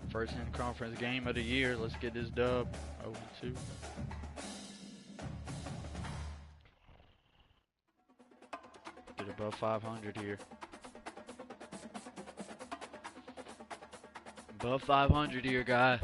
First in-conference game of the year. Let's get this dub. 0-2. Get above 500 here. Above 500 here, guys.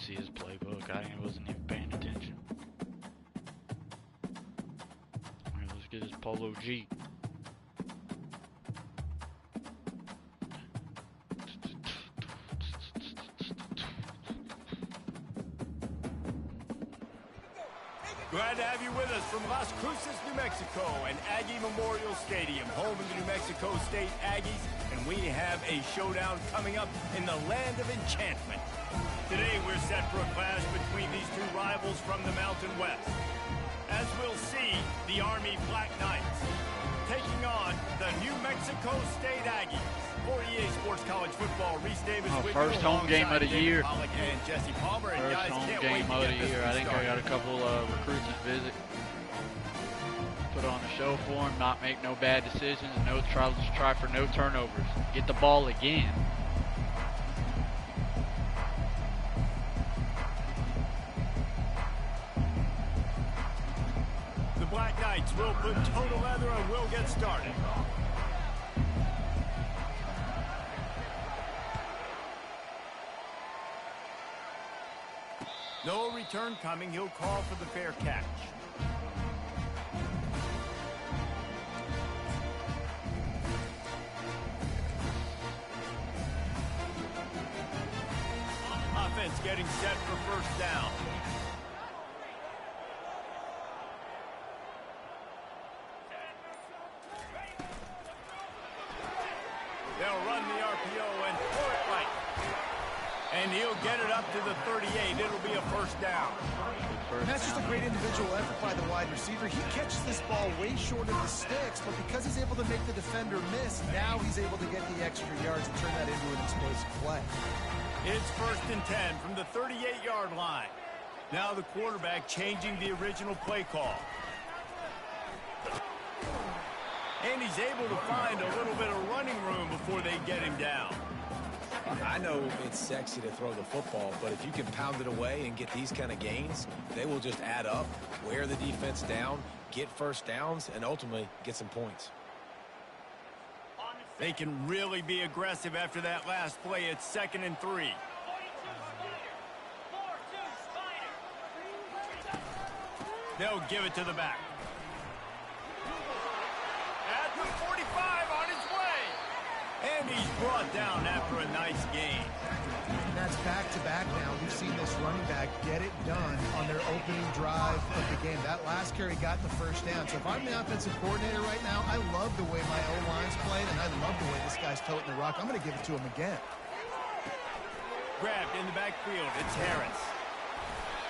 See his playbook. I wasn't even paying attention. Alright, let's get his Polo G. Glad to have you with us from Las Cruces, New Mexico, and Aggie Memorial Stadium, home of the New Mexico State Aggies, and we have a showdown coming up in the land of enchantment. Today we're set for a clash between these two rivals from the Mountain West. As we'll see, the Army Black Knights taking on the New Mexico State Aggies. For EA Sports College Football, Reese Davis with first home game of the year. And Jesse Palmer. And first guys, home can't game wait to of the get this year. I think started. I got a couple recruits to visit. Put on the show for him, not make no bad decisions, try for no turnovers. Get the ball again. The Black Knights will put total leather and will get started. No return coming. He'll call for the fair catch. Offense getting set for first down. They'll run the RPO and throw it right. And he'll get it up to the 38. It'll be a first down. And that's just a great individual effort by the wide receiver. He catches this ball way short of the sticks, but because he's able to make the defender miss, now he's able to get the extra yards and turn that into an explosive play. It's 1st and 10 from the 38-yard line. Now the quarterback changing the original play call. And he's able to find a little bit of running room before they get him down. I know it's sexy to throw the football, but if you can pound it away and get these kind of gains, they will just add up, wear the defense down, get first downs, and ultimately get some points. They can really be aggressive after that last play. It's 2nd and 3. They'll give it to the back. At the 45 on his way. And he's brought down after a nice game. And that's back-to-back now. We've seen this running back get it done on their opening drive of the game. That last carry got the first down. So if I'm the offensive coordinator right now, I love the way my O-line's playing, and I love the way this guy's toting the rock. I'm going to give it to him again. Grabbed in the backfield. It's Harris.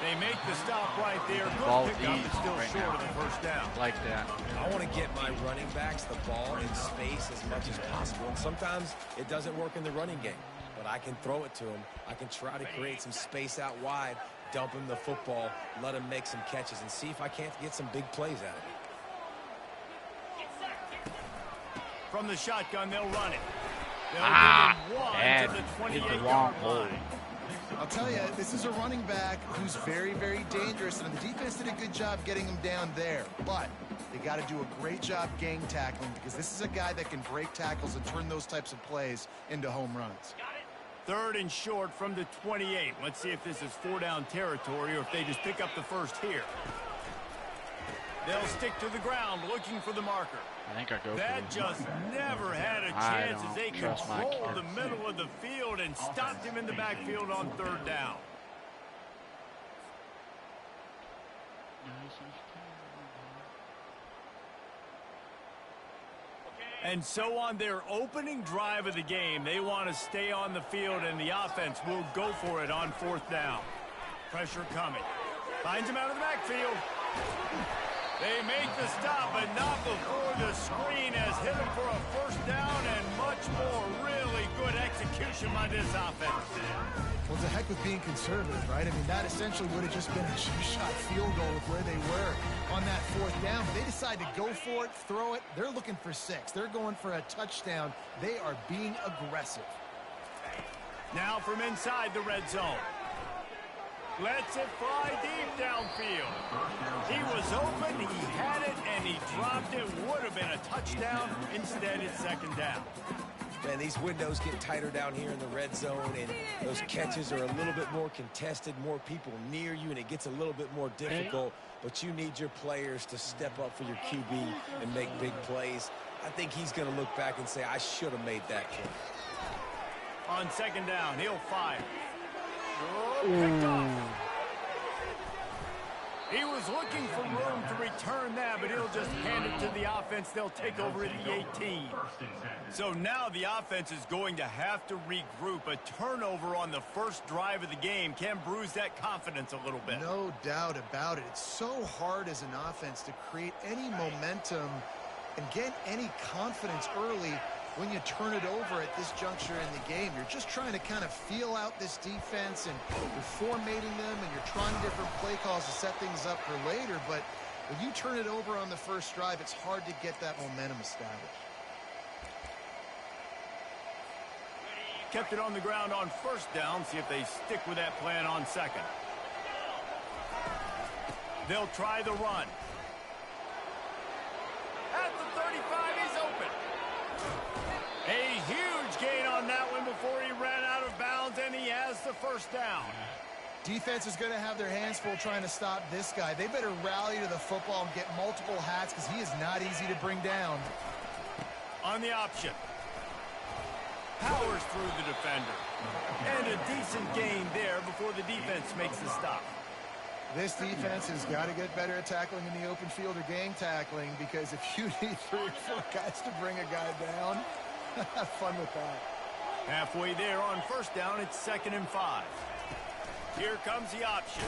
They make the stop right there. Ball Good pickup, deep but still right short now. of the first down. Like that. I want to get my running backs the ball in space as much as possible. And sometimes it doesn't work in the running game, but I can throw it to him. I can try to create some space out wide, dump him the football, let him make some catches, and see if I can't get some big plays out of it. From the shotgun, they'll run it. They'll give him one bad. to the Hit the 28-yard wrong hole. line. I'll tell you, this is a running back who's very, very dangerous, and the defense did a good job getting him down there. But they got to do a great job gang tackling, because this is a guy that can break tackles and turn those types of plays into home runs. 3rd and short from the 28. Let's see if this is 4-down territory or if they just pick up the first here. They'll stick to the ground looking for the marker. I think I go That for just never had a I chance as they don't trust my controlled the kids. middle of the field and stopped him in the backfield on 3rd down. And so on their opening drive of the game, they want to stay on the field, and the offense will go for it on 4th down. Pressure coming. Finds him out of the backfield. They make the stop, but not before the screen has hit him for a 1st down and much more. Really good execution by this offense. Well, it's a heck of being conservative, right? I mean, that essentially would have just been a shot field goal with where they were on that 4th down. But they decide to go for it, throw it. They're looking for 6. They're going for a touchdown. They are being aggressive. Now from inside the red zone. Lets it fly deep downfield. He was open, he had it, and he dropped it. Would have been a touchdown. Instead, it's 2nd down. Man, these windows get tighter down here in the red zone, and those catches are a little bit more contested, more people near you, and it gets a little bit more difficult. But you need your players to step up for your QB and make big plays. I think he's going to look back and say, I should have made that play. On 2nd down, he'll fire. Picked off. He was looking for room to return that, but he'll just hand it to the offense. They'll take over at the 18. So now the offense is going to have to regroup. A turnover on the 1st drive of the game can bruise that confidence a little bit. No doubt about it. It's so hard as an offense to create any momentum and get any confidence early when you turn it over at this juncture in the game. You're just trying to kind of feel out this defense, and you're formatting them, and you're trying different play calls to set things up for later. But when you turn it over on the 1st drive, it's hard to get that momentum established. Kept it on the ground on 1st down. See if they stick with that plan on 2nd. They'll try the run. At the 35, he's open. A huge gain on that one before he ran out of bounds, and he has the 1st down. Defense is going to have their hands full trying to stop this guy. They better rally to the football and get multiple hats, because he is not easy to bring down. On the option. Powers through the defender. And a decent gain there before the defense makes the stop. This defense has got to get better at tackling in the open field or gang tackling, because if you need 3 or 4 guys to bring a guy down, have fun with that. Halfway there on 1st down, it's 2nd and 5. Here comes the option.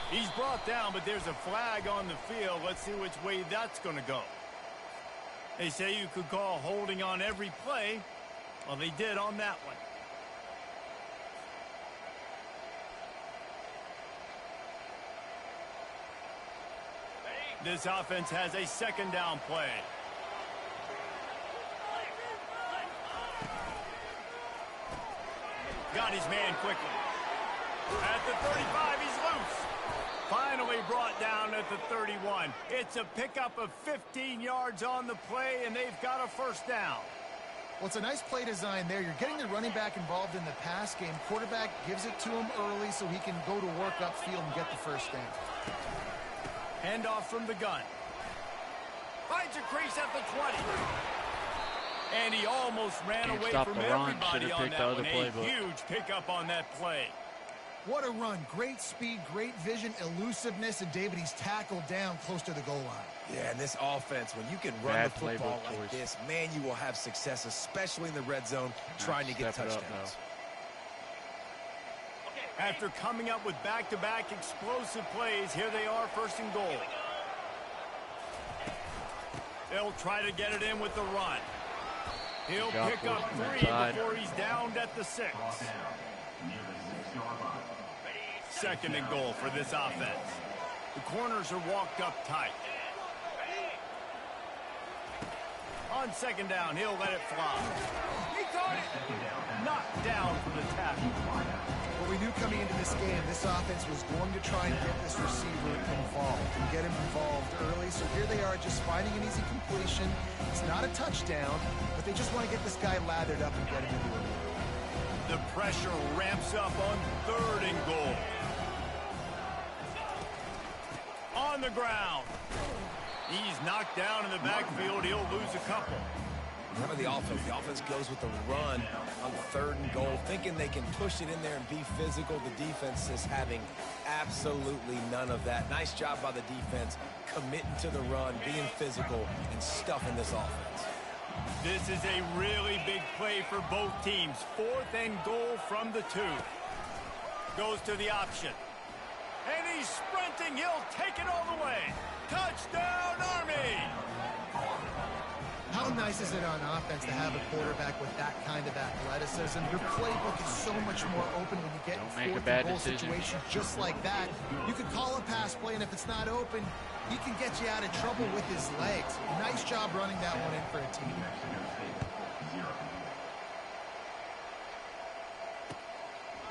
He's brought down, but there's a flag on the field. Let's see which way that's going to go. They say you could call holding on every play. Well, they did on that one. This offense has a 2nd down play. Got his man quickly. At the 35, he's loose. Finally brought down at the 31. It's a pickup of 15 yards on the play, and they've got a 1st down. Well, it's a nice play design there. You're getting the running back involved in the pass game. Quarterback gives it to him early so he can go to work upfield and get the 1st down. Handoff from the gun. Finds a crease at the 20. And he almost ran away from everybody on that one. A huge pickup on that play. What a run. Great speed, great vision, elusiveness, and David, he's tackled down close to the goal line. Yeah, and this offense, when you can run the football like this, man, you will have success, especially in the red zone, trying to get touchdowns. After coming up with back-to-back explosive plays, here they are, 1st and goal. They'll try to get it in with the run. He'll pick up 3 before he's downed at the 6. 2nd and goal for this offense. The corners are walked up tight. On 2nd down, he'll let it fly. He caught it. Knocked down for the tackle. Well, we knew coming into this game, this offense was going to try and get this receiver involved and get him involved early. So here they are just finding an easy completion. It's not a touchdown, but they just want to get this guy lathered up and get him into it. The pressure ramps up on 3rd and goal. On the ground. He's knocked down in the backfield. He'll lose a couple. How about the offense? The offense goes with the run on 3rd and goal, thinking they can push it in there and be physical. The defense is having absolutely none of that. Nice job by the defense, committing to the run, being physical, and stuffing this offense. This is a really big play for both teams. 4th and goal from the 2. Goes to the option. And he's sprinting. He'll take it all the way. Touchdown, Army! How nice is it on offense to have a quarterback with that kind of athleticism? Your playbook is so much more open when you get in 4th and goal situations just like that. You can call a pass play, and if it's not open, he can get you out of trouble with his legs. Nice job running that one in for a team.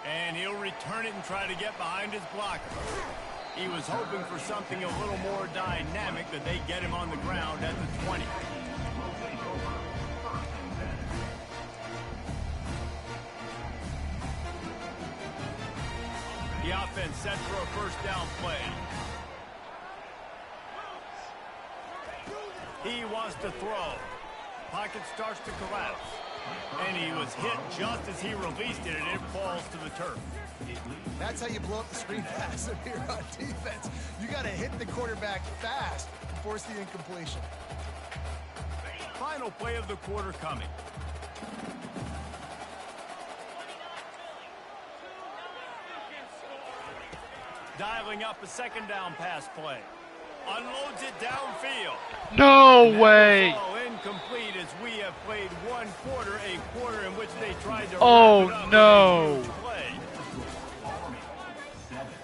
And he'll return it and try to get behind his blocker. He was hoping for something a little more dynamic, that they get him on the ground at the 20. The offense set for a 1st down play. He wants to throw. Pocket starts to collapse. And he was hit just as he released it, and it falls to the turf. That's how you blow up the screen pass if you're on defense. You got to hit the quarterback fast to force the incompletion. Final play of the quarter coming. Dialing up a 2nd down pass play. Unloads it downfield. No way. All incomplete as we have played 1 quarter, a quarter in which they tried to Oh, wrap it up no. with a huge play.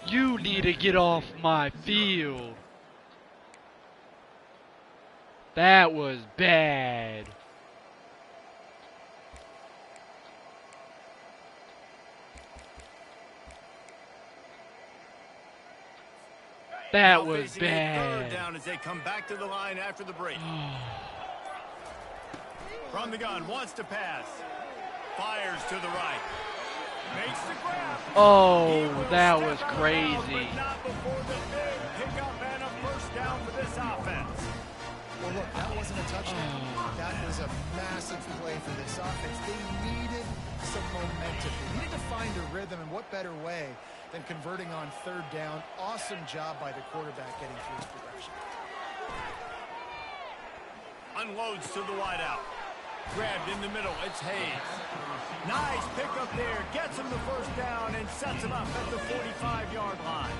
You need to get off my field. That was bad. That was Facing a 3rd bad. down as they come back to the line after the break. From the gun, wants to pass. Fires to the right. Makes the grab. Oh, that was crazy. But not before the big pickup and a 1st down for this offense. Well, look, that wasn't a touchdown. That was a massive play for this offense. They needed some momentum. They needed to find a rhythm, and what better way than converting on 3rd down. Awesome job by the quarterback getting through his progression. Unloads to the wideout. Grabbed in the middle. It's Hayes. Nice pickup there. Gets him the 1st down and sets him up at the 45-yard line.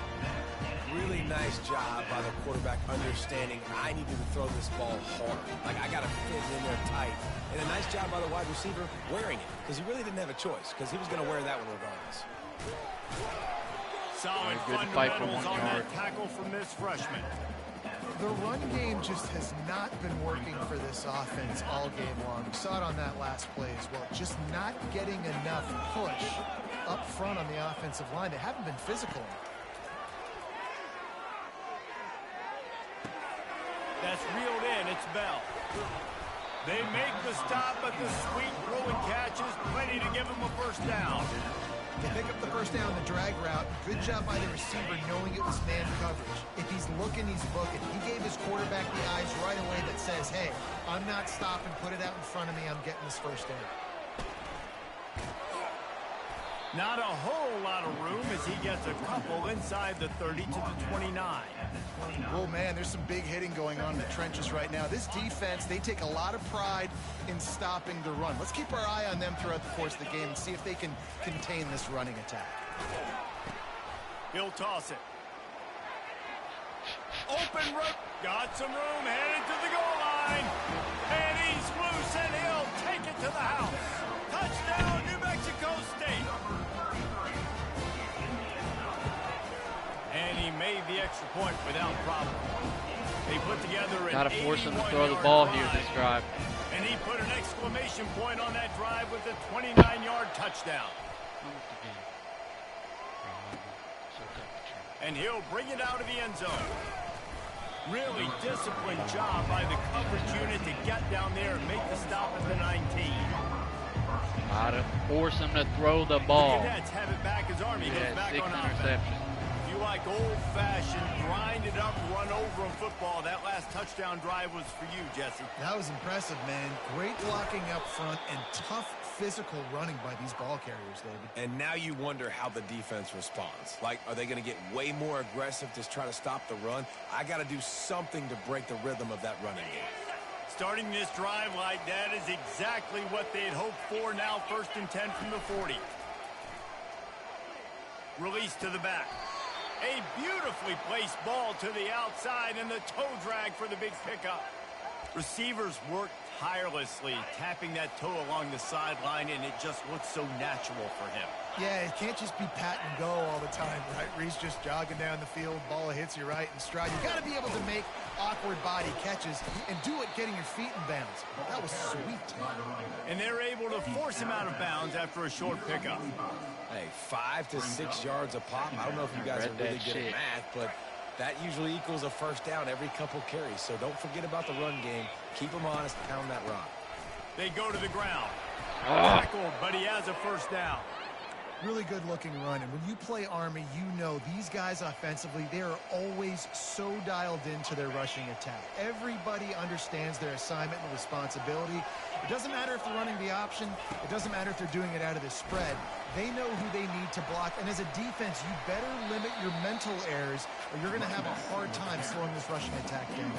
Really nice job by the quarterback understanding I needed to throw this ball hard. Like, I got to fit it in there tight. And a nice job by the wide receiver wearing it, because he really didn't have a choice, because he was going to wear that one regardless. Solid Good fight for fundamentals 1 on yard. that tackle from this freshman. The run game just has not been working for this offense all game long. We saw it on that last play as well. Just not getting enough push up front on the offensive line. They haven't been physical enough. That's reeled in. It's Bell. They make the stop, but the sweet throw and catch is plenty to give them a 1st down. They pick up the 1st down on the drag route. Good job by the receiver knowing it was man coverage. If he's looking, he's booking. He gave his quarterback the eyes right away that says, hey, I'm not stopping. Put it out in front of me. I'm getting this 1st down. Not a whole lot of room as he gets a couple inside the 30 to the 29. Oh, man, there's some big hitting going on in the trenches right now. This defense, they take a lot of pride in stopping the run. Let's keep our eye on them throughout the course of the game and see if they can contain this running attack. He'll toss it. Open road. Got some room, headed to the goal line. And he's loose, and he'll take it to the house. Touchdown, New Mexico State. And he made the extra point without problem. They put together an Gotta force him to 81 throw the yard ball here drive. this drive. And he put an exclamation point on that drive with a 29-yard touchdown. And he'll bring it out of the end zone. Really disciplined job by the coverage unit to get down there and make the stop at the 19. Gotta force him to throw the ball. The Cadets have it back as Army goes Yeah, back 6 on offense. interceptions. If you like old-fashioned, grind it up run-over in football. That last touchdown drive was for you, Jesse. That was impressive, man. Great blocking up front and tough physical running by these ball carriers, David. And now you wonder how the defense responds. Like, are they going to get way more aggressive to try to stop the run? I got to do something to break the rhythm of that running game. Starting this drive like that is exactly what they'd hoped for. Now 1st and 10 from the 40. Release to the back. A beautifully placed ball to the outside and the toe drag for the big pickup. Receivers work tirelessly, tapping that toe along the sideline, and it just looks so natural for him. Yeah, it can't just be pat and go all the time, right? Reese just jogging down the field, ball hits you right in stride. You got to be able to make awkward body catches and do it getting your feet in bounds. That was sweet. And they're able to force him out of bounds after a short pickup. Hey, 5 to 6 yards a pop. I don't know if you guys are really good at math, but that usually equals a first down every couple carries. So don't forget about the run game. Keep them honest, pound that rock. They go to the ground. Tackled, but he has a first down. Really good looking run, and when you play Army, you know these guys offensively, they are always so dialed into their rushing attack. Everybody understands their assignment and responsibility. It doesn't matter if they're running the option. It doesn't matter if they're doing it out of the spread. They know who they need to block, and as a defense, you better limit your mental errors or you're going to have a hard time slowing this rushing attack down.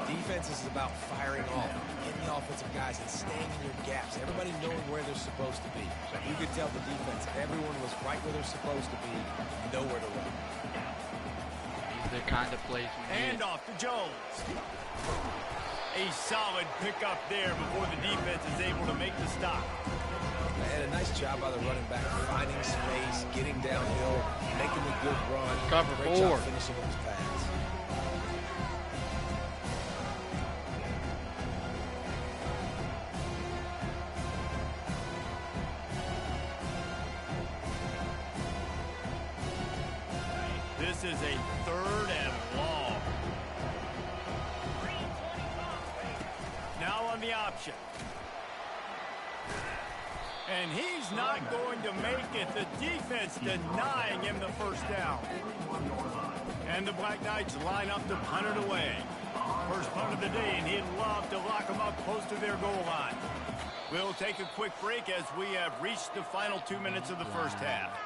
Defense is about firing off, hitting the offensive guys, and staying in your gaps. Everybody knowing where they're supposed to be. You could tell the defense, everyone was right where they're supposed to be, nowhere to run. These are the kind of plays we need. Hand off to Jones. A solid pickup there before the defense is able to make the stop. And a nice job by the running back, finding space, getting downhill, making a good run. Cover Great four. job finishing with his pass. This is a 3rd and long. Now on the option. And he's not going to make it. The defense denying him the first down. And the Black Knights line up to punt it away. First punt of the day, and he'd love to lock them up close to their goal line. We'll take a quick break as we have reached the final 2 minutes of the first half.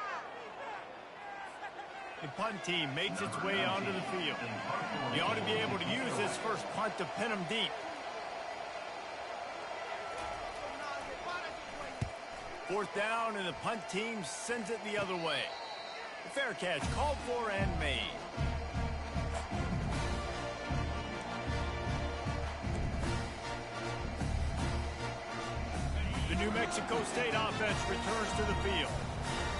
The punt team makes its way onto the field. You ought to be able to use this first punt to pin them deep. Fourth down, and the punt team sends it the other way. The fair catch called for and made. The New Mexico State offense returns to the field.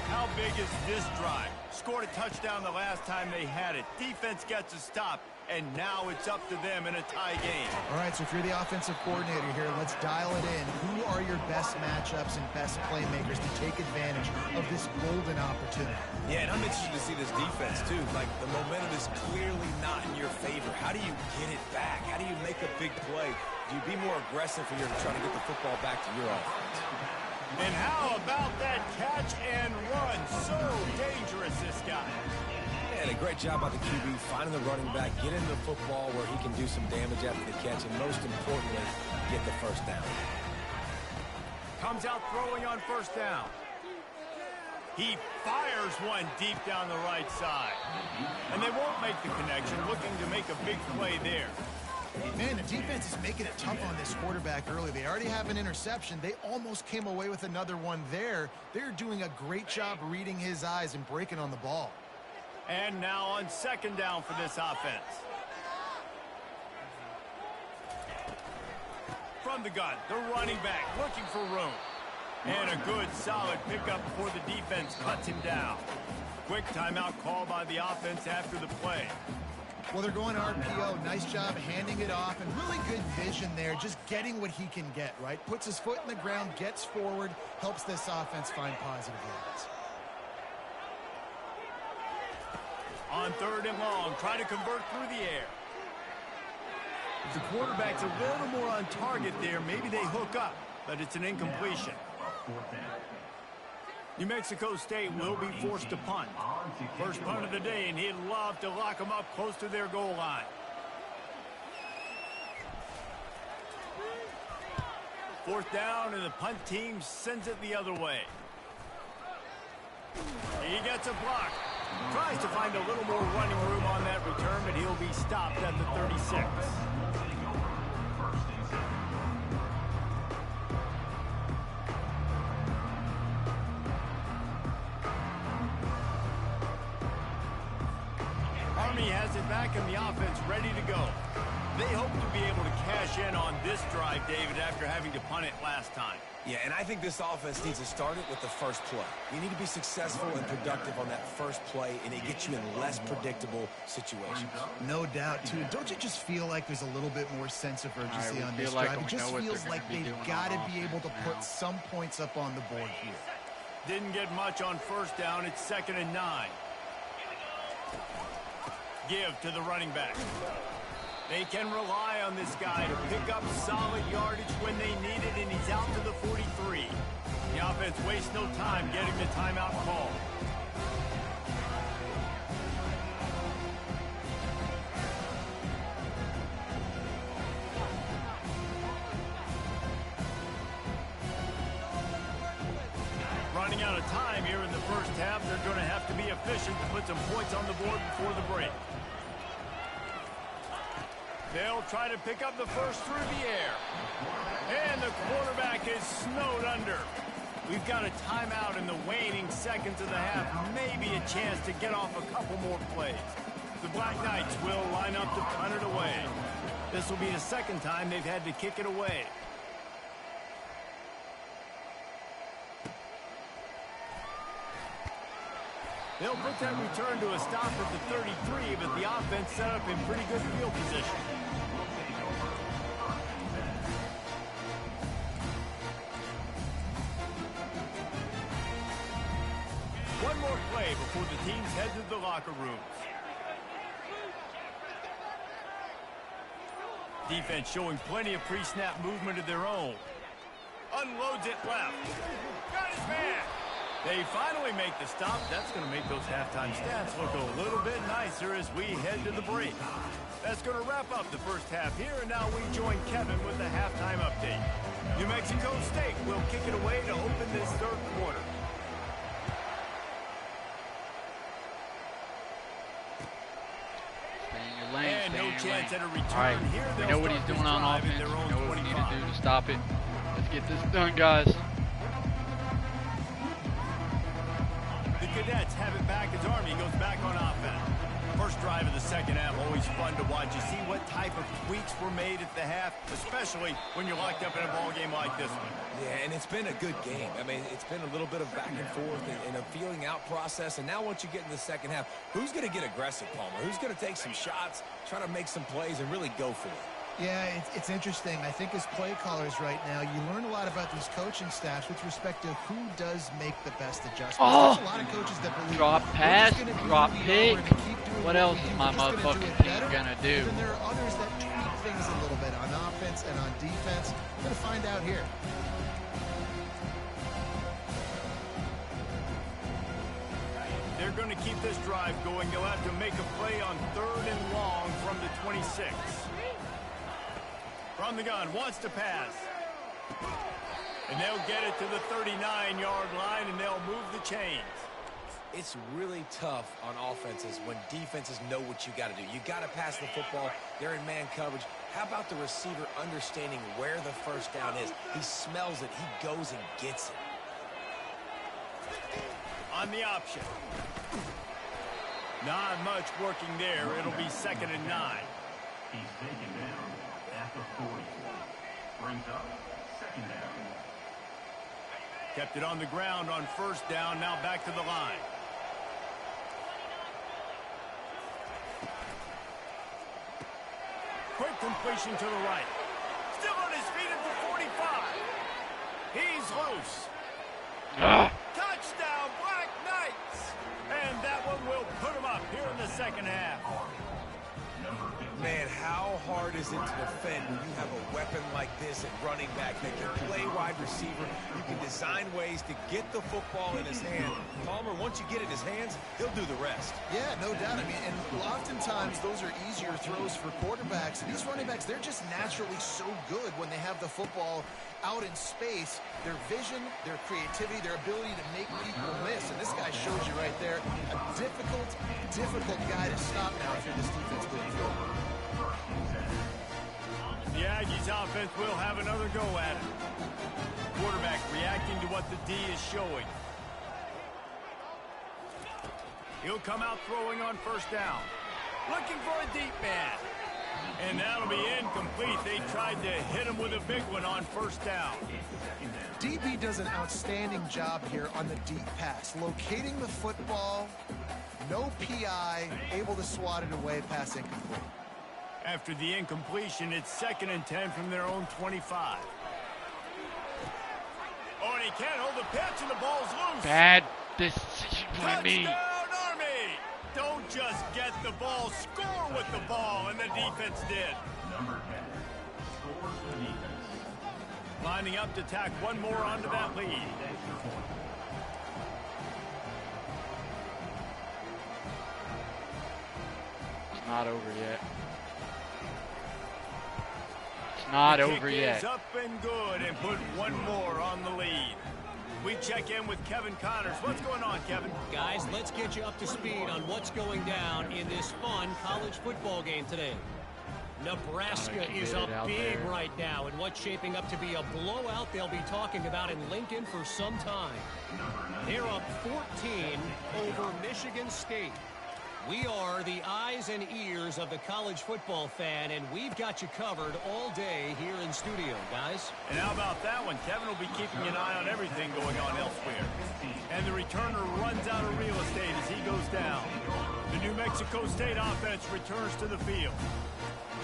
How big is this drive? Scored a touchdown the last time they had it. Defense gets a stop, and now it's up to them in a tie game. All right, so if you're the offensive coordinator here, let's dial it in. Who are your best matchups and best playmakers to take advantage of this golden opportunity? Yeah, and I'm interested to see this defense, too. Like, the momentum is clearly not in your favor. How do you get it back? How do you make a big play? Do you be more aggressive when you're trying to get the football back to your offense? And how about that catch and run? So dangerous, this guy. And a great job by the QB finding the running back, getting the football where he can do some damage after the catch, and most importantly, get the first down. Comes out throwing on first down. He fires one deep down the right side. And they won't make the connection, looking to make a big play there. Man, the defense is making it tough on this quarterback early. They already have an interception. They almost came away with another one there. They're doing a great job reading his eyes and breaking on the ball. And now on second down for this offense. From the gun, the running back looking for room. And a good, solid pickup before the defense cuts him down. Quick timeout call by the offense after the play. Well, they're going RPO. Nice job handing it off, and really good vision there, just getting what he can get, right? Puts his foot in the ground, gets forward, helps this offense find positive yards. On third and long, try to convert through the air. If the quarterback's a little more on target there, maybe they hook up, but it's an incompletion. New Mexico State will be forced to punt. First punt of the day, and he'd love to lock them up close to their goal line. Fourth down, and the punt team sends it the other way. He gets a block. Tries to find a little more running room on that return, but he'll be stopped at the 36. Army has it back and the offense ready to go. They hope to be able to cash in on this drive, David, after having to punt it last time. Yeah, and I think this offense needs to start it with the first play. You need to be successful and productive on that first play, and it gets you in less predictable situations. No doubt, too. Don't you just feel like there's a little bit more sense of urgency on this drive? It just feels like they've got to be able to put some points up on the board here. Didn't get much on first down. It's 2nd and 9. Give to the running back. They can rely on this guy to pick up solid yardage when they need it, and he's out to the 43. The offense wastes no time getting the timeout call. Running out of time here in the first half, they're going to have to be efficient to put some points on the board before the break. They'll try to pick up the first through the air. And the quarterback is snowed under. We've got a timeout in the waning seconds of the half. Maybe a chance to get off a couple more plays. The Black Knights will line up to punt it away. This will be the second time they've had to kick it away. They'll put that return to a stop at the 33, but the offense set up in pretty good field position. One more play before the teams head to the locker rooms. Defense showing plenty of pre-snap movement of their own. Unloads it left. Got his man. They finally make the stop. That's going to make those halftime stats look a little bit nicer as we head to the break. That's going to wrap up the first half here, and now we join Kevin with the halftime update. New Mexico State will kick it away to open this third quarter. Stay in your lane, And stay no in your chance lane. at a return. All right, Here we they'll know what he's start doing this on drive at offense. their We own know what we need to 25. do to stop it. Let's get this done, guys. The Cadets have it back as Army goes back on offense. First drive of the second half, always fun to watch. You see what type of tweaks were made at the half, especially when you're locked up in a ball game like this one. Yeah, and it's been a good game. I mean, it's been a little bit of back and forth and a feeling out process. And now once you get in the second half, who's going to get aggressive, Palmer? Who's going to take some shots, try to make some plays, and really go for it? Yeah, it's interesting. I think as play callers right now, you learn a lot about these coaching staffs with respect to who does make the best adjustments. Oh! There's a lot of coaches that believe Drop pass, drop pick. What else is my motherfucking motherfucking team gonna do? And there are others that tweak things a little bit on offense and on defense. We're going to find out here. They're going to keep this drive going. They'll have to make a play on 3rd and long from the 26. From the gun, wants to pass. And they'll get it to the 39-yard line, and they'll move the chains. It's really tough on offenses when defenses know what you got to do. You got to pass the football. They're in man coverage. How about the receiver understanding where the first down is? He smells it. He goes and gets it. On the option. Not much working there. It'll be 2nd and 9. He's taken down at the 44. Brings up 2nd down. Kept it on the ground on first down. Now back to the line. Quick completion to the right. Still on his feet at the 45. He's loose. Touchdown, Black Knights. And that one will put him up here in the second half. Man, how hard is it to defend when you have a weapon like this at running back that can play wide receiver? You can design ways to get the football in his hand. Palmer, once you get it in his hands, he'll do the rest. Yeah, no doubt. I mean, and oftentimes those are easier throws for quarterbacks. And these running backs, they're just naturally so good when they have the football out in space. Their vision, their creativity, their ability to make people miss. And this guy shows you right there, a difficult guy to stop now if you're this defense going forward. The Aggies offense will have another go at it. Quarterback reacting to what the D is showing. He'll come out throwing on first down. Looking for a deep man. And that'll be incomplete. They tried to hit him with a big one on first down. DB does an outstanding job here on the deep pass. Locating the football, no PI, able to swat it away, pass incomplete. After the incompletion, it's 2nd and 10 from their own 25. Oh, and he can't hold the pitch, and the ball's loose. Bad decision by me. Touchdown, Army! Don't just get the ball, score with the ball, and the defense did. Number 10. Scores for the defense. Lining up to tack one more onto that lead. Extra point. It's not over yet. It's not over Kick yet. is up and good, and put one more on the lead. We check in with Kevin Connors. What's going on, Kevin? Guys, let's get you up to speed on what's going down in this fun college football game today. Nebraska is up big right now in what's shaping up to be a blowout they'll be talking about in Lincoln for some time. They're up 14 over Michigan State. We are the eyes and ears of the college football fan, and we've got you covered all day here in studio, guys. And how about that one? Kevin will be keeping an eye on everything going on elsewhere. And the returner runs out of real estate as he goes down. The New Mexico State offense returns to the field.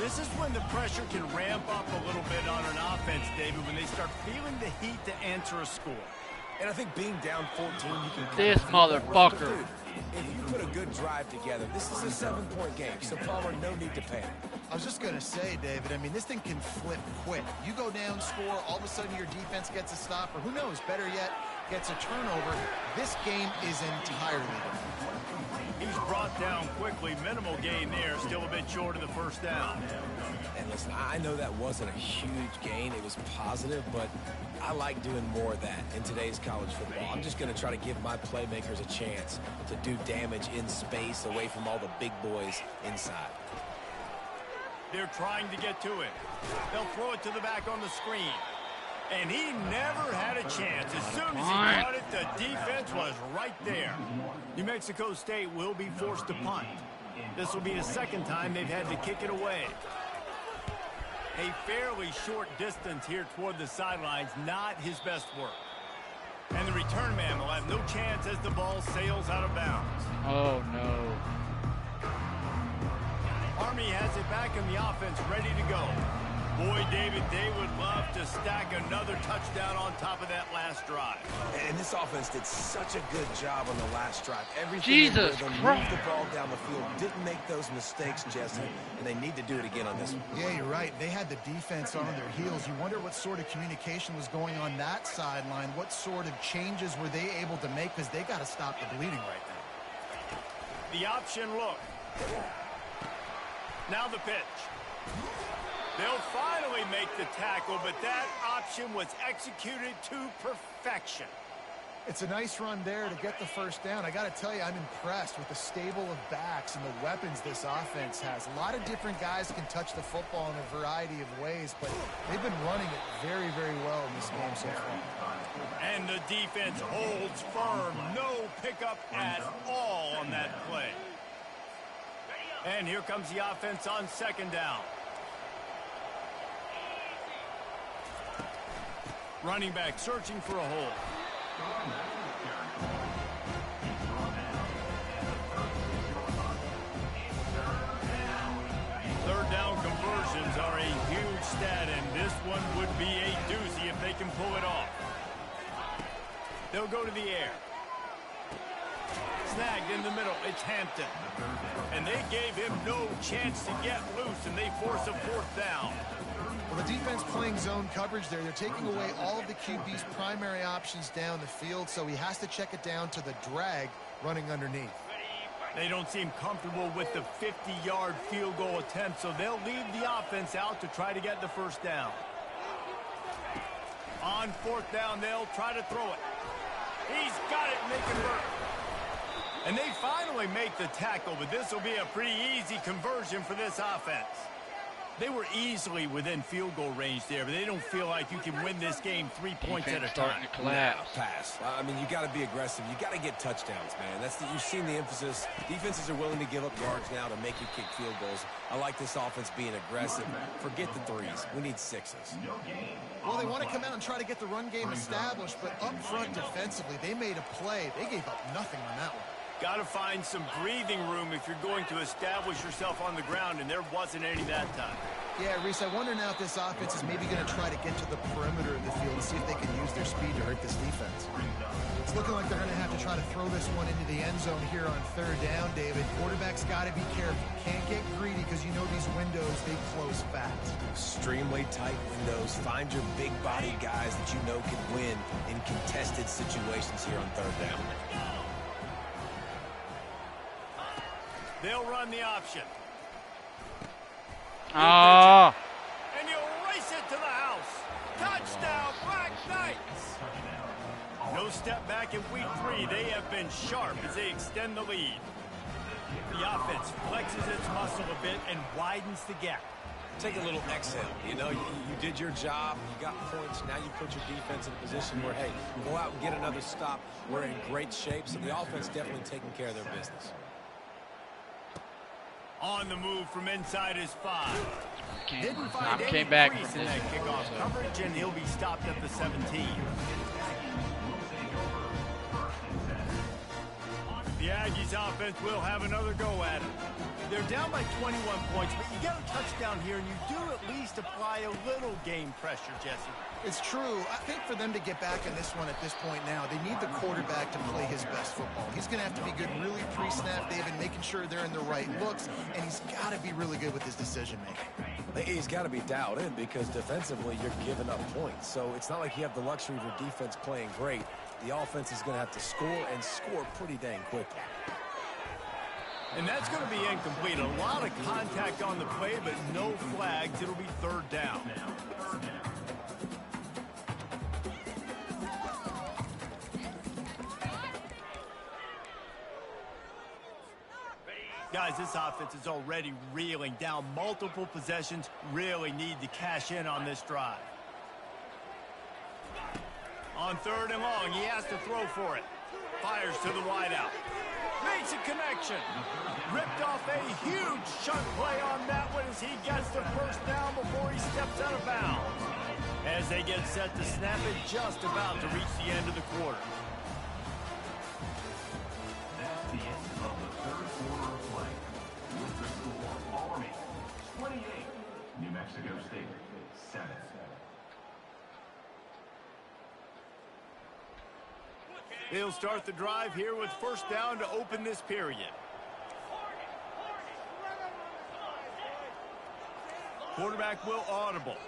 This is when the pressure can ramp up a little bit on an offense, David, when they start feeling the heat to answer a score. And I think being down 14, you can... This motherfucker. Dude, if you put a good drive together, this is a 7-point game, so Palmer, no need to panic. I was just going to say, David, I mean, this thing can flip quick. You go down, score, all of a sudden your defense gets a stop, or who knows, better yet, gets a turnover. This game is entirely different. He's brought down quickly. Minimal gain there. Still a bit short of the first down. And listen, I know that wasn't a huge gain. It was positive, but I like doing more of that in today's college football. I'm just going to try to give my playmakers a chance to do damage in space away from all the big boys inside. They're trying to get to it. They'll throw it to the back on the screen. And he never had a chance. As soon as he caught it, the defense was right there. New Mexico State will be forced to punt. This will be the second time they've had to kick it away. A fairly short distance here toward the sidelines, not his best work. And the return man will have no chance as the ball sails out of bounds. Oh, no. Army has it back in the offense, ready to go. Boy, David, they would love to stack another touchdown on top of that last drive. And this offense did such a good job on the last drive. Everything Jesus moved Christ. the ball down the field, didn't make those mistakes, Jesse, and they need to do it again on this one. Yeah, you're right. They had the defense on their heels. You wonder what sort of communication was going on that sideline. What sort of changes were they able to make, because they got to stop the bleeding right now. The option look. Now the pitch. They'll finally make the tackle, but that option was executed to perfection. It's a nice run there to get the first down. I got to tell you, I'm impressed with the stable of backs and the weapons this offense has. A lot of different guys can touch the football in a variety of ways, but they've been running it very, very well in this game so far. And the defense holds firm. No pickup at all on that play. And here comes the offense on second down. Running back searching for a hole. Third down conversions are a huge stat, and this one would be a doozy if they can pull it off. They'll go to the air. Snagged in the middle. It's Hampton. And they gave him no chance to get loose, and they force a 4th down. Well, the defense playing zone coverage there. They're taking away all of the QB's primary options down the field, so he has to check it down to the drag running underneath. They don't seem comfortable with the 50-yard field goal attempt, so they'll leave the offense out to try to get the 1st down. On 4th down, they'll try to throw it. He's got it, and they convert. And they finally make the tackle, but this will be a pretty easy conversion for this offense. They were easily within field goal range there, but they don't feel like you can win this game 3 points at a time. To collapse. Pass. I mean, you got to be aggressive. You got to get touchdowns, man. You've seen the emphasis. Defenses are willing to give up yards now to make you kick field goals. I like this offense being aggressive. Forget the 3s. We need 6s. Well, they want to come out and try to get the run game established, but up front defensively, they made a play. They gave up nothing on that one. Got to find some breathing room if you're going to establish yourself on the ground, and there wasn't any that time. Yeah, Reese, I wonder now if this offense is maybe going to try to get to the perimeter of the field and see if they can use their speed to hurt this defense. It's looking like they're going to have to try to throw this one into the end zone here on 3rd down, David. Quarterback's got to be careful. Can't get greedy because you know these windows, they close fast. Extremely tight windows. Find your big-bodied guys that you know can win in contested situations here on 3rd down. They'll run the option. Ah! And you race it to the house. Touchdown, Black Knights. No step back in week 3. They have been sharp as they extend the lead. The offense flexes its muscle a bit and widens the gap. Take a little exhale. You know, you did your job. You got points. Now you put your defense in a position where, hey, go out and get another stop. We're in great shape, so the offense definitely taking care of their business. On the move from inside his 5. Didn't Tom find came any back crease from in this that kickoff coverage, and he'll be stopped at the 17. The Aggies offense will have another go at it. They're down by 21 points, but you get a touchdown here, and you do at least apply a little game pressure, Jesse. It's true. I think for them to get back in this one at this point now, they need the quarterback to play his best football. He's going to have to be good really pre-snap, David, making sure they're in the right looks, and he's got to be really good with his decision-making. He's got to be dialed in because defensively you're giving up points. So it's not like you have the luxury of your defense playing great. The offense is going to have to score and score pretty dang quickly. And that's going to be incomplete. A lot of contact on the play, but no flags. It'll be 3rd down. Guys, this offense is already reeling down multiple possessions. Really need to cash in on this drive. On 3rd and long, he has to throw for it. Fires to the wideout. Makes a connection. Ripped off a huge shunt play on that one as he gets the 1st down before he steps out of bounds. As they get set to snap it, just about to reach the end of the quarter. That's the end of the 3rd quarter of play. With the score, Army 28, New Mexico State 7. They'll start the drive here with 1st down to open this period. Quarterback will audible.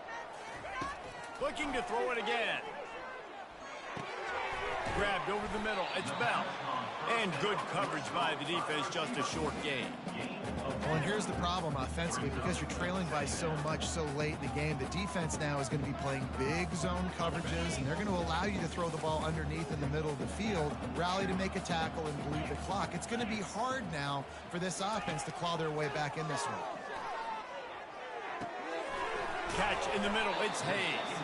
Looking to throw it again. Grabbed over the middle. It's Bell. And good coverage by the defense, just a short gain. Well, and here's the problem offensively. Because you're trailing by so much so late in the game, the defense now is going to be playing big zone coverages, and they're going to allow you to throw the ball underneath in the middle of the field, rally to make a tackle, and bleed the clock. It's going to be hard now for this offense to claw their way back in this one. Catch in the middle. It's Hayes.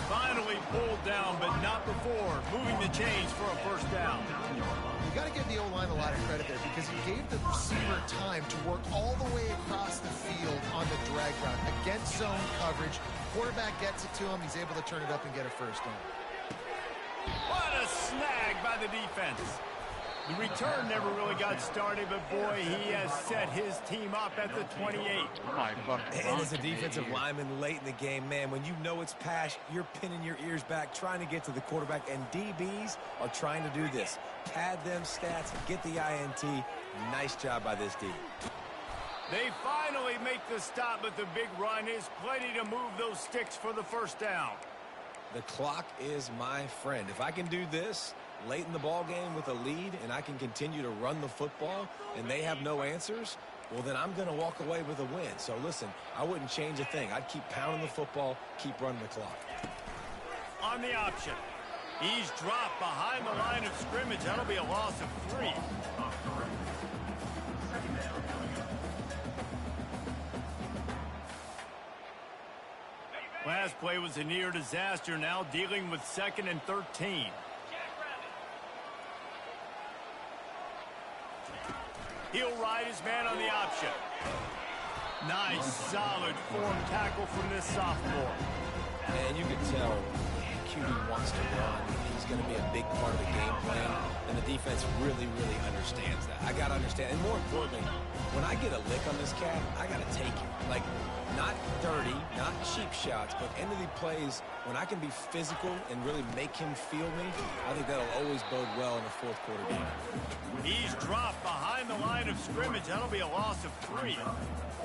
Finally pulled down, but not before moving the chains for a 1st down. You got to give the O-line a lot of credit there because he gave the receiver time to work all the way across the field on the drag route against zone coverage. Quarterback gets it to him. He's able to turn it up and get a 1st down. What a snag by the defense. The return never really got started, but boy, he has set his team up at the 28. And as a defensive lineman late in the game, man, when you know it's pass, you're pinning your ears back, trying to get to the quarterback, and DBs are trying to do this. Pad them stats, get the INT. Nice job by this D. They finally make the stop, but the big run is plenty to move those sticks for the first down. The clock is my friend. If I can do this late in the ball game with a lead and I can continue to run the football and they have no answers, well, then I'm going to walk away with a win. So, listen, I wouldn't change a thing. I'd keep pounding the football, keep running the clock. On the option, he's dropped behind the line of scrimmage. That'll be a loss of 3. Last play was a near disaster, now dealing with 2nd and 13. He'll ride his man on the option. Nice, solid form tackle from this sophomore. And you can tell QB wants to run. He's going to be a big part of the game plan, and the defense really, really understands that. I got to understand, and more importantly, when I get a lick on this cat, I got to take it. Like, not dirty, not cheap shots, but end of the plays, when I can be physical and really make him feel me, I think that'll always bode well in a fourth quarter game. He's dropped behind the line of scrimmage. That'll be a loss of 3.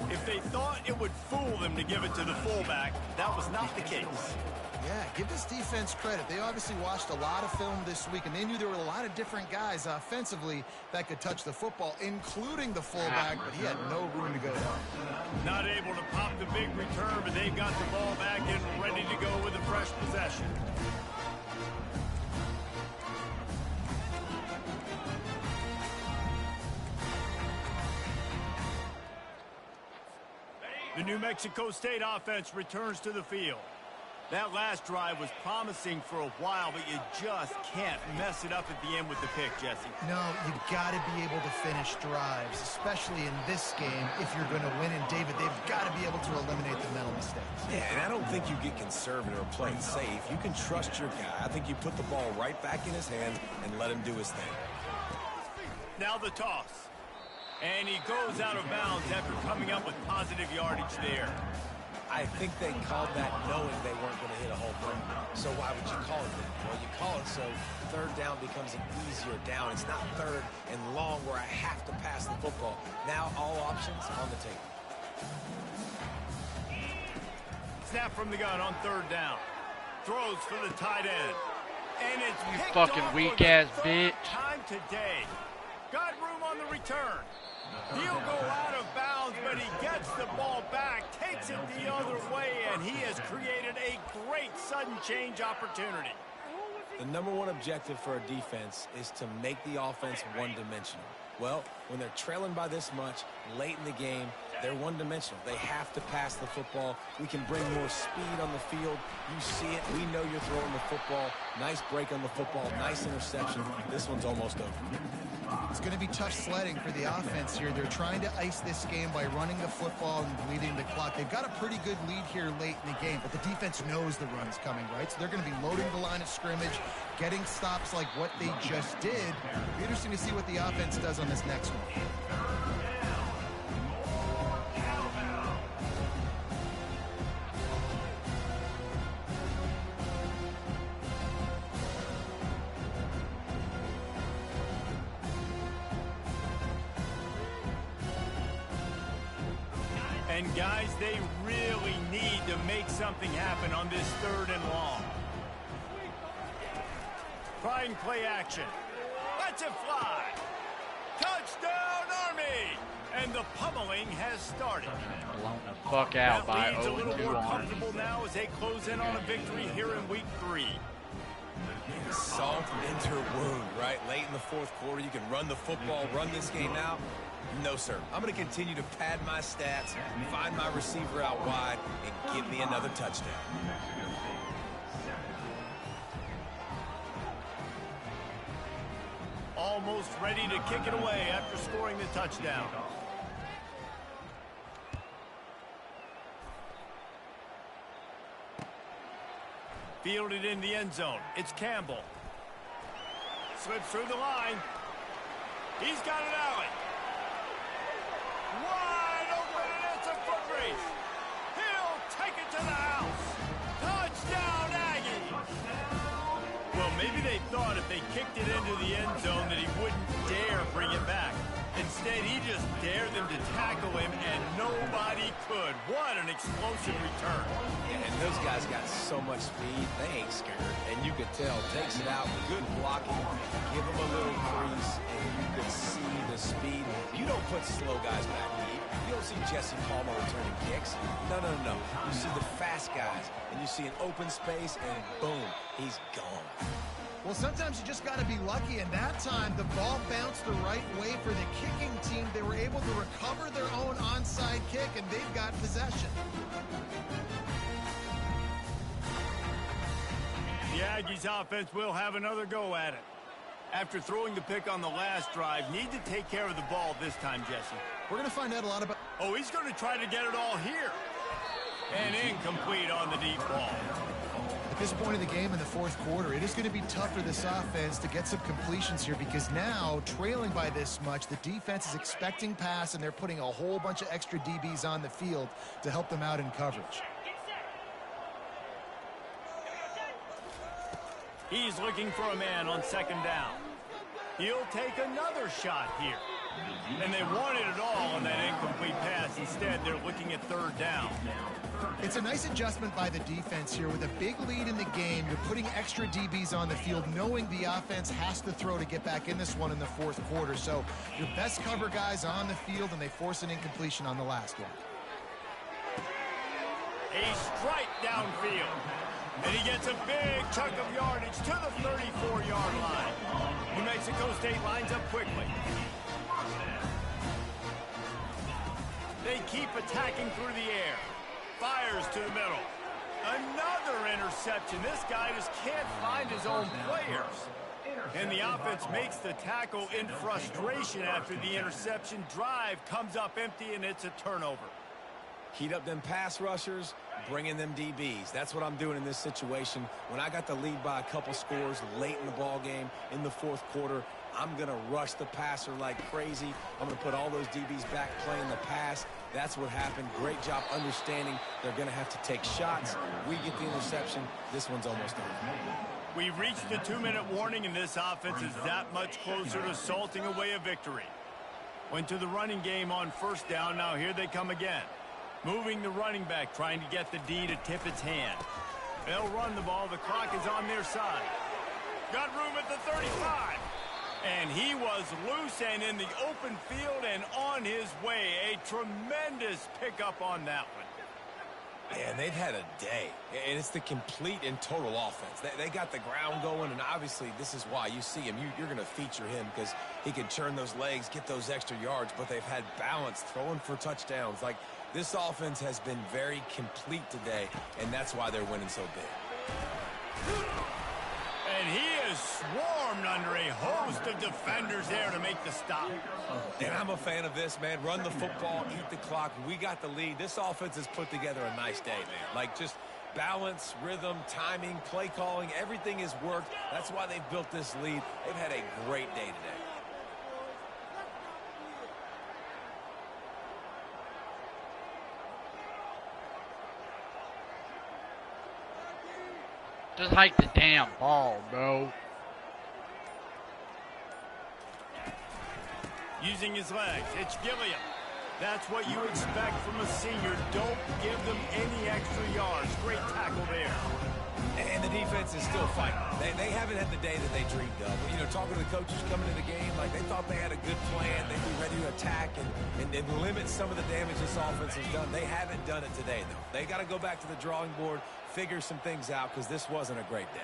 If they thought it would fool them to give it to the fullback, that was not the case. Yeah, give this defense credit. They obviously watched a lot of film this week, and they knew there were a lot of different guys offensively that could touch the football, including the fullback, but he had no room to go down. Not able to pop the big return, but they've got the ball back and ready to go with a fresh possession. The New Mexico State offense returns to the field. That last drive was promising for a while, but you just can't mess it up at the end with the pick, Jesse. No, you've got to be able to finish drives, especially in this game. If you're going to win, and David, they've got to be able to eliminate the mental mistakes. Yeah, and I don't think you get conservative or play it safe. You can trust your guy. I think you put the ball right back in his hands and let him do his thing. Now the toss. And he goes out of bounds after coming up with positive yardage there. I think they called that knowing they weren't going to hit a home run. So why would you call it that? Well, you call it so third down becomes an easier down. It's not third and long where I have to pass the football. Now all options on the table. Snap from the gun on third down. Throws for the tight end. And it's You picked fucking off weak for the ass third bitch. time today. Got room on the return. He'll go out of bounds, but he gets the ball back, takes it the other way, and he has created a great sudden change opportunity. The number one objective for a defense is to make the offense one-dimensional. Well, when they're trailing by this much late in the game, they're one-dimensional. They have to pass the football. We can bring more speed on the field. You see it. We know you're throwing the football. Nice break on the football. Nice interception. This one's almost over. It's going to be tough sledding for the offense here. They're trying to ice this game by running the football and bleeding the clock. They've got a pretty good lead here late in the game, but the defense knows the run's coming, right? So they're going to be loading the line of scrimmage, getting stops like what they just did. It'll be interesting to see what the offense does on this next one. And guys, they really need to make something happen on this third and long. Try and play action. Let's it fly. Touchdown, Army! And the pummeling has started. Blown the fuck out That by lead's a little 0-2 more on. comfortable now as they close in on a victory here in week 3. Salt into her wound, right? Late in the fourth quarter, you can run the football, run this game out. No, sir. I'm going to continue to pad my stats, find my receiver out wide, and give me another touchdown. Almost ready to kick it away after scoring the touchdown. Fielded in the end zone. It's Campbell. Slips through the line. He's got an alley. Wide open, and it's a foot race. He'll take it to the house. Touchdown, Aggie. Well, maybe they thought if they kicked it into the end zone that he wouldn't dare bring it back. Instead, he just dared them to tackle him, and nobody could. What an explosive return. Yeah, and those guys got so much speed, they ain't scared. And you could tell, takes it out, good blocking, give them a little crease, and you could see the speed. You don't put slow guys back deep. You don't see Jesse Palmer returning kicks. No. You see the fast guys, and you see an open space, and boom, he's gone. Well, sometimes you just got to be lucky, and that time the ball bounced the right way for the kicking team. They were able to recover their own onside kick, and they've got possession. The Aggies offense will have another go at it. After throwing the pick on the last drive, need to take care of the ball this time, Jesse. We're going to find out a lot about... Oh, he's going to try to get it all here. And incomplete on the deep ball. At this point in the game in the fourth quarter, it is going to be tough for this offense to get some completions here because now, trailing by this much, the defense is expecting pass, and they're putting a whole bunch of extra DBs on the field to help them out in coverage. He's looking for a man on second down. He'll take another shot here. And they wanted it all on that incomplete pass. Instead, they're looking at third down. It's a nice adjustment by the defense here. With a big lead in the game, you're putting extra DBs on the field, knowing the offense has to throw to get back in this one in the fourth quarter. So your best cover guys on the field, and they force an incompletion on the last one. A strike downfield. And he gets a big chunk of yardage to the 34-yard line. New Mexico State lines up quickly. They keep attacking through the air. Fires to the middle. Another interception. This guy just can't find his own players. And the offense makes the tackle in frustration after the interception. Drive comes up empty, and it's a turnover. Heat up them pass rushers, bring in them DBs. That's what I'm doing in this situation. When I got the lead by a couple scores late in the ball game in the fourth quarter, I'm going to rush the passer like crazy. I'm going to put all those DBs back playing the pass. That's what happened. Great job understanding they're going to have to take shots. We get the interception. This one's almost over. We've reached the 2-minute warning, and this offense is that much closer to salting away a victory. Went to the running game on first down. Now here they come again. Moving the running back, trying to get the D to tip its hand. They'll run the ball. The clock is on their side. Got room at the 35. And he was loose and in the open field and on his way. A tremendous pickup on that one. Man, they've had a day. And it's the complete and total offense. They got the ground going, and obviously this is why you see him. You're going to feature him because he can churn those legs, get those extra yards, but they've had balance, throwing for touchdowns. Like, this offense has been very complete today, and that's why they're winning so big. And he is swarmed under a host of defenders there to make the stop. And I'm a fan of this, man. Run the football, eat the clock. We got the lead. This offense has put together a nice day, man. Like, just balance, rhythm, timing, play calling, everything has worked. That's why they've built this lead. They've had a great day today. Just hike the damn ball, bro. Using his legs, it's Gilliam. That's what you expect from a senior. Don't give them any extra yards. Great tackle there. And the defense is still fighting. They haven't had the day that they dreamed of. You know, talking to the coaches coming into the game, like, they thought they had a good plan. They'd be ready to attack and limit some of the damage this offense has done. They haven't done it today, though. They got to go back to the drawing board, figure some things out, because this wasn't a great day.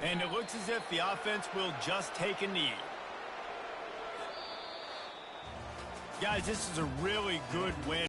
And it looks as if the offense will just take a knee. Guys, this is a really good win.